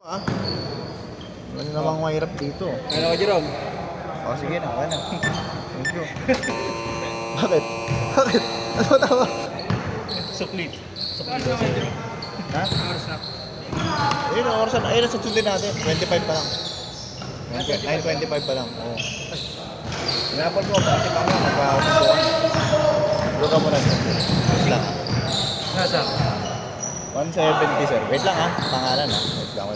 Ah, ano namang mahirap dito? Ano ka, Jerome? O sige na, okay na. Thank you. Bakit? Bakit? Ano tama? Suklit. Ha? Oras na. Ayun, ang oras na. Ayun, susundin natin. 25 pa lang. 9:25 pa lang. Oo. Pinapal ko, kasi mamaya magkakasusuan. Luka mo na siya. Wait lang. Nasa? 170 sir. Wait lang ha. Pangalan ha. Wait lang.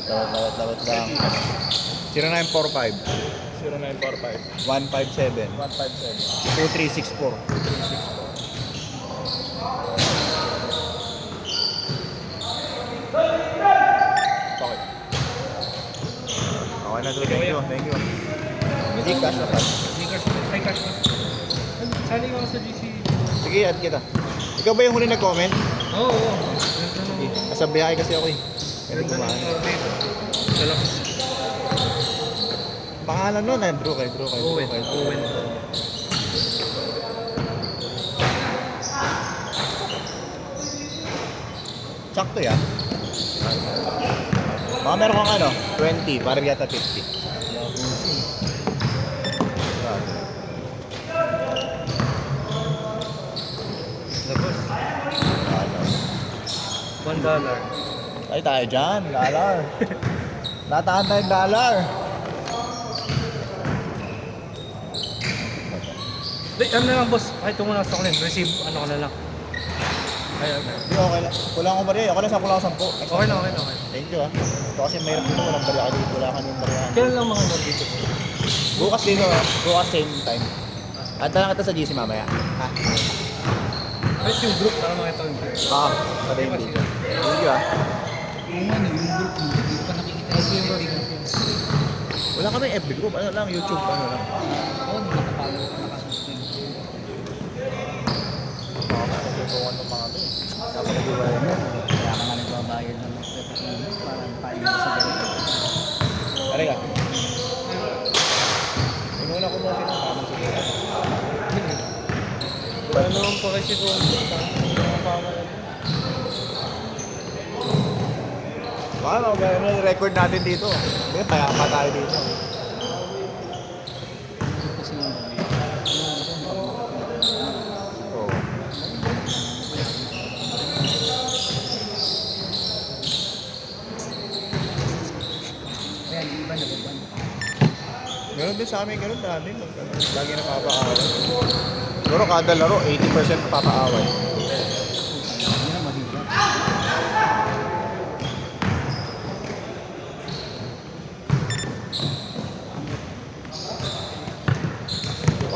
0945 0945 157 157 2364. Okay. Okay na to. Thank you. Hindi cash na pa. Ay, cash na. Sali ka sa GC. Sige, add kita. Ikaw ba yung huli nag-comment? Oo, oo. Sige. Nasa biyahe kasi ako eh. Hindi ko maano. Pangalan nun, Drew kay. Owen. Sakto yan. Baka meron kang ano, 20, para yata 50. Labos. $1. Ay tayo dyan, dollar. Nataan tayong dollar. Di, ano na lang, boss? Ay, ito muna sa kunin. Receive, ano ka na lang. Ay, okay. Hindi, okay lang. Kulang ko ba rin? Okay lang, sa kulang 10. Okay na. Thank you ah. Ito kasi mahirap dito, walang bariya dito. Wala ka yung bariya. Kailan lang mga nandito? Bukas dito ah. Bukas same time. At lang kita sa GC mamaya. Ha? Ay, yung group, para makita yung group. Pati hindi. Thank you ah. Yung ano, yung group mo, hindi ko pa nakikita yung group. Wala kami FB group. Ano lang, YouTube. Ano lang. Oo, nakapalo ka nakasuspend. Nakapagtutungan ng mga ito. Dapat nag-iwayan yan. Kaya ka nga nagbabayad ng para tayo sa ganito. Aray ka. Inuna ko mo sinasama siguro. Wala naman po kasi kung mga pamalan. Baka na record natin dito. Hindi, kaya pa tayo dito. Ito kasi yung Oo. kaya yung iba nababan. Meron din sa amin ganun dati. Lagi napapaaway. Siguro kada laro, 80% napapaaway. Hindi na mahirap.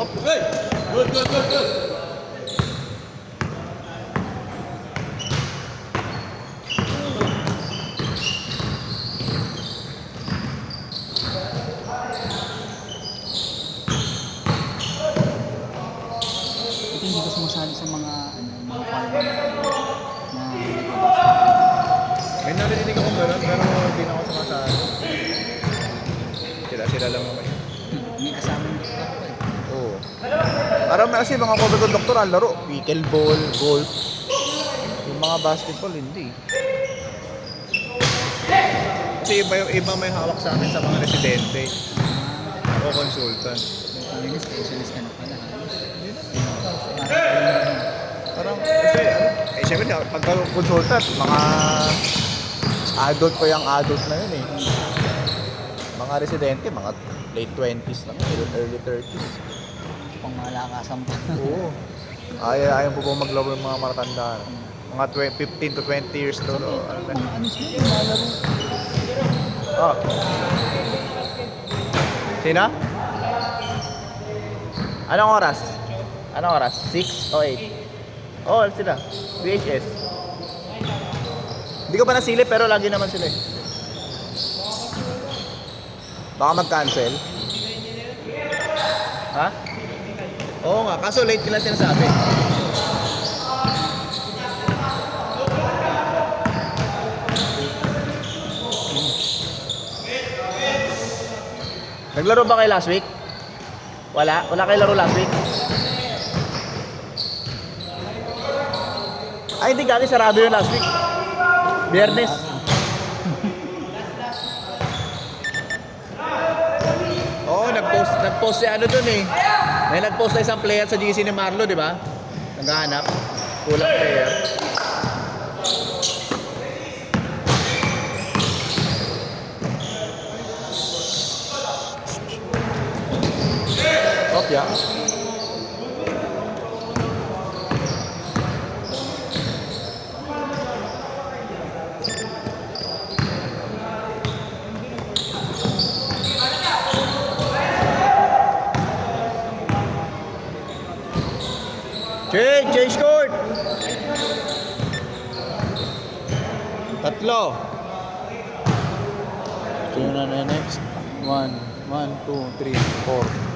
Okay! Good! Ito hindi ko sumasali sa mga mga party na nagbabasa. May narinig akong gano'n, pero hindi na ako sumasali. Sila lang naman. May kasama yung doktor ko eh. Oo. Parang kasi mga cover ko doktor ang laro. Pickleball, golf. Yung mga basketball, hindi. Kasi iba may hawak sa amin sa mga residente. Ako consultant. May specialist ka na pala. Parang, kasi, siyempre, pagka consultant, mga adult pa yung adult na yun eh. Mga residente, mga late 20s lang, early 30s. Pang malakasan pa. Oo. Ayaw po po maglaro yung mga matatanda. Mga 15 to 20 years to. Ano sila yung malaro? Oh. Sino? Anong oras? 6 o 8? Oh, sila. VHS. Hindi ko pa nasilip pero lagi naman sila eh. Baka mag-cancel. Ha? Oo nga, kaso late nila sinasabi. Naglaro ba kayo last week? Wala kayo laro last week? Ay, hindi kasi sarado yun last week. Biyernes. Oo, nag-post si ano dun eh. May nag-post na isang player sa GC ni Marlo, di ba? Naghahanap. Kulang player. Kopya. Change court. Tatlo. Sino na next? 1, 2, 3, 4.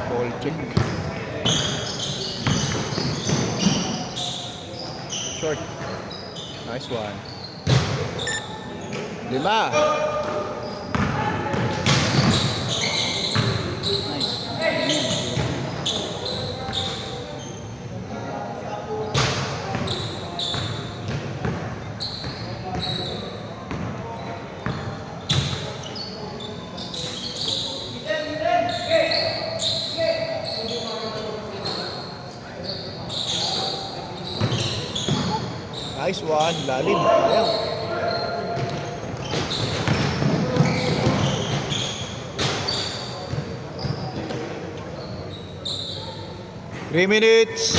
Ball check. Short. Nice one. 5. Nice. Nice one. Lalim. Ayan. Three minutes.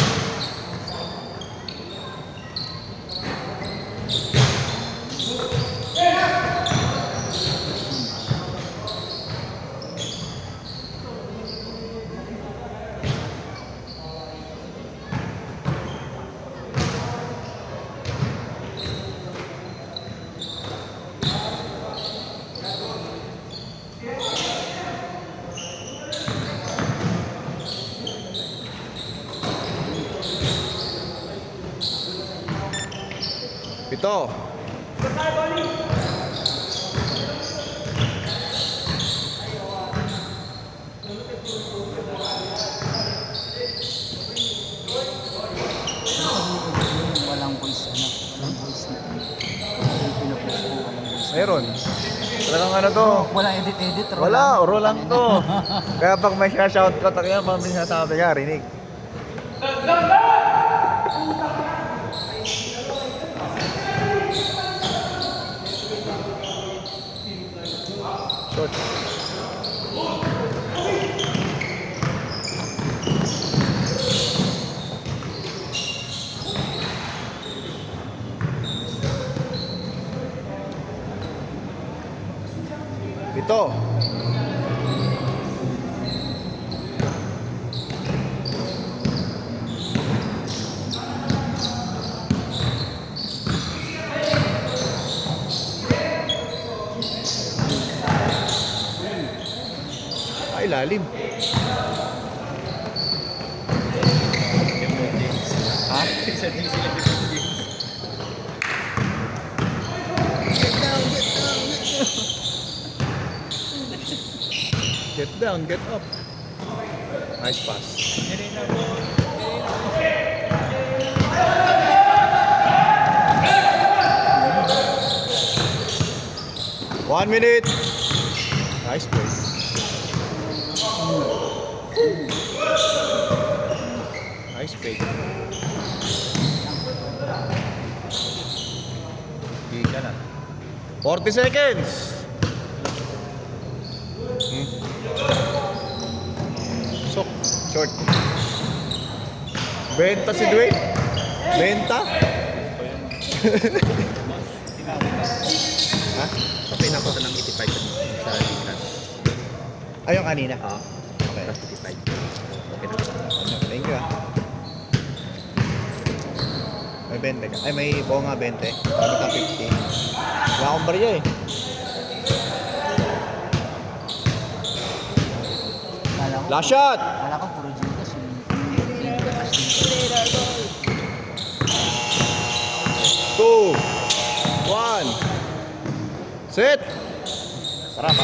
Pito. Walang voice, walang voice na. Yung pinopost ko, walang voice. Meron. Talagang ano to. Walang edit-edit. Wala, oro lang to. Kaya pag may shout ko, takyan pag may sinasabi ka, rinig. Short. Pito. ilalim. Ha? Get down, get up. Nice pass. One minute. Nice play. Nice play. Giga na. 40 seconds. Sok. Short. Benta si Dwayne. Benta. Ha? Kapay na ako ng 85 sa Likas. Ayun kanina. Okay. 85. Okay na. Thank you. May 20 ka. Ay, may buo nga 20. Ano ka 50? Wala akong barya eh. Last shot! Kala ko puro Gcash yung cash dito. 2 1 Set! Sarap.